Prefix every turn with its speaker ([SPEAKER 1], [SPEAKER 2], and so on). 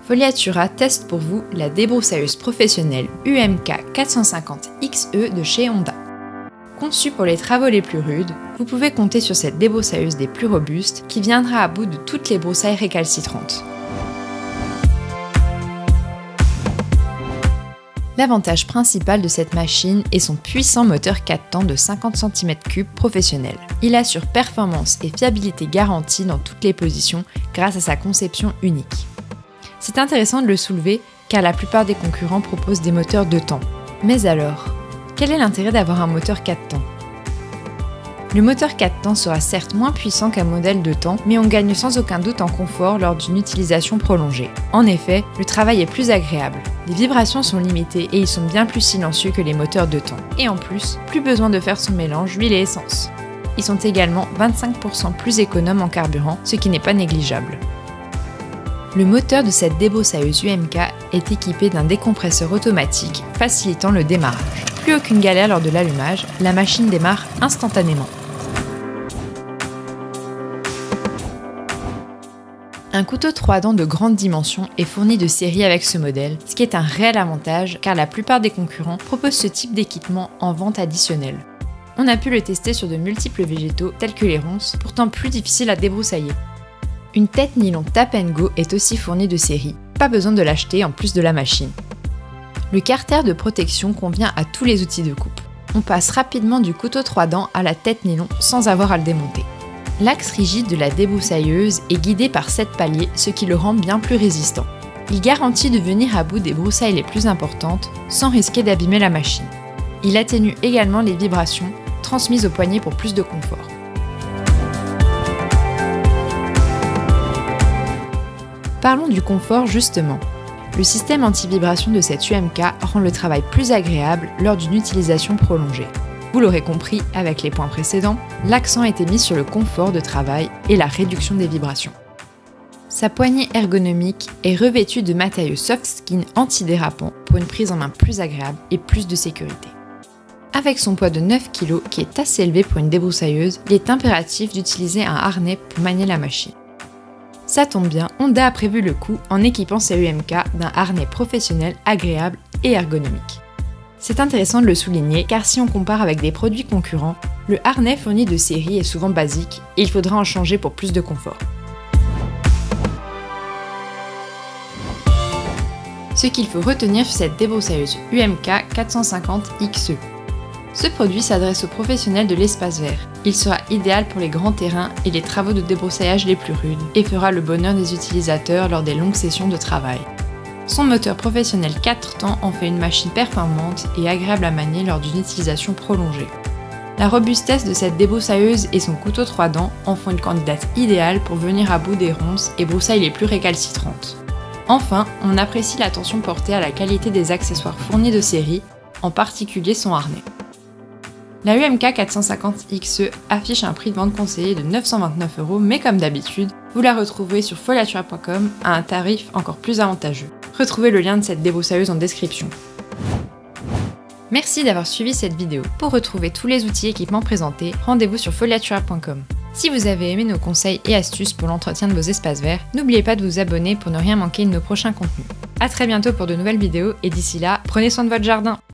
[SPEAKER 1] Foliatura teste pour vous la débroussailleuse professionnelle UMK 450 XE de chez Honda. Conçue pour les travaux les plus rudes, vous pouvez compter sur cette débroussailleuse des plus robustes qui viendra à bout de toutes les broussailles récalcitrantes. L'avantage principal de cette machine est son puissant moteur 4 temps de 50 cm3 professionnel. Il assure performance et fiabilité garantie dans toutes les positions grâce à sa conception unique. C'est intéressant de le soulever car la plupart des concurrents proposent des moteurs 2 temps. Mais alors, quel est l'intérêt d'avoir un moteur 4 temps? Le moteur 4 temps sera certes moins puissant qu'un modèle 2 temps, mais on gagne sans aucun doute en confort lors d'une utilisation prolongée. En effet, le travail est plus agréable. Les vibrations sont limitées et ils sont bien plus silencieux que les moteurs 2 temps. Et en plus, plus besoin de faire son mélange huile et essence. Ils sont également 25% plus économes en carburant, ce qui n'est pas négligeable. Le moteur de cette débroussailleuse UMK est équipé d'un décompresseur automatique facilitant le démarrage. Plus aucune galère lors de l'allumage, la machine démarre instantanément. Un couteau 3 dents de grande dimension est fourni de série avec ce modèle, ce qui est un réel avantage car la plupart des concurrents proposent ce type d'équipement en vente additionnelle. On a pu le tester sur de multiples végétaux tels que les ronces, pourtant plus difficiles à débroussailler. Une tête nylon Tap & Go est aussi fournie de série, pas besoin de l'acheter en plus de la machine. Le carter de protection convient à tous les outils de coupe. On passe rapidement du couteau 3 dents à la tête nylon sans avoir à le démonter. L'axe rigide de la débroussailleuse est guidé par 7 paliers, ce qui le rend bien plus résistant. Il garantit de venir à bout des broussailles les plus importantes sans risquer d'abîmer la machine. Il atténue également les vibrations transmises au poignet pour plus de confort. Parlons du confort justement. Le système anti-vibration de cette UMK rend le travail plus agréable lors d'une utilisation prolongée. Vous l'aurez compris avec les points précédents, l'accent a été mis sur le confort de travail et la réduction des vibrations. Sa poignée ergonomique est revêtue de matériaux soft skin antidérapants pour une prise en main plus agréable et plus de sécurité. Avec son poids de 9 kg qui est assez élevé pour une débroussailleuse, il est impératif d'utiliser un harnais pour manier la machine. Ça tombe bien, Honda a prévu le coup en équipant sa UMK d'un harnais professionnel agréable et ergonomique. C'est intéressant de le souligner car si on compare avec des produits concurrents, le harnais fourni de série est souvent basique et il faudra en changer pour plus de confort. Ce qu'il faut retenir sur cette débroussailleuse UMK 450 XE. Ce produit s'adresse aux professionnels de l'espace vert. Il sera idéal pour les grands terrains et les travaux de débroussaillage les plus rudes et fera le bonheur des utilisateurs lors des longues sessions de travail. Son moteur professionnel 4 temps en fait une machine performante et agréable à manier lors d'une utilisation prolongée. La robustesse de cette débroussailleuse et son couteau 3 dents en font une candidate idéale pour venir à bout des ronces et broussailles les plus récalcitrantes. Enfin, on apprécie l'attention portée à la qualité des accessoires fournis de série, en particulier son harnais. La UMK 450 XE affiche un prix de vente conseillé de 929 €, mais comme d'habitude, vous la retrouverez sur foliatura.com à un tarif encore plus avantageux. Retrouvez le lien de cette débroussailleuse en description. Merci d'avoir suivi cette vidéo. Pour retrouver tous les outils et équipements présentés, rendez-vous sur foliatura.com. Si vous avez aimé nos conseils et astuces pour l'entretien de vos espaces verts, n'oubliez pas de vous abonner pour ne rien manquer de nos prochains contenus. A très bientôt pour de nouvelles vidéos et d'ici là, prenez soin de votre jardin.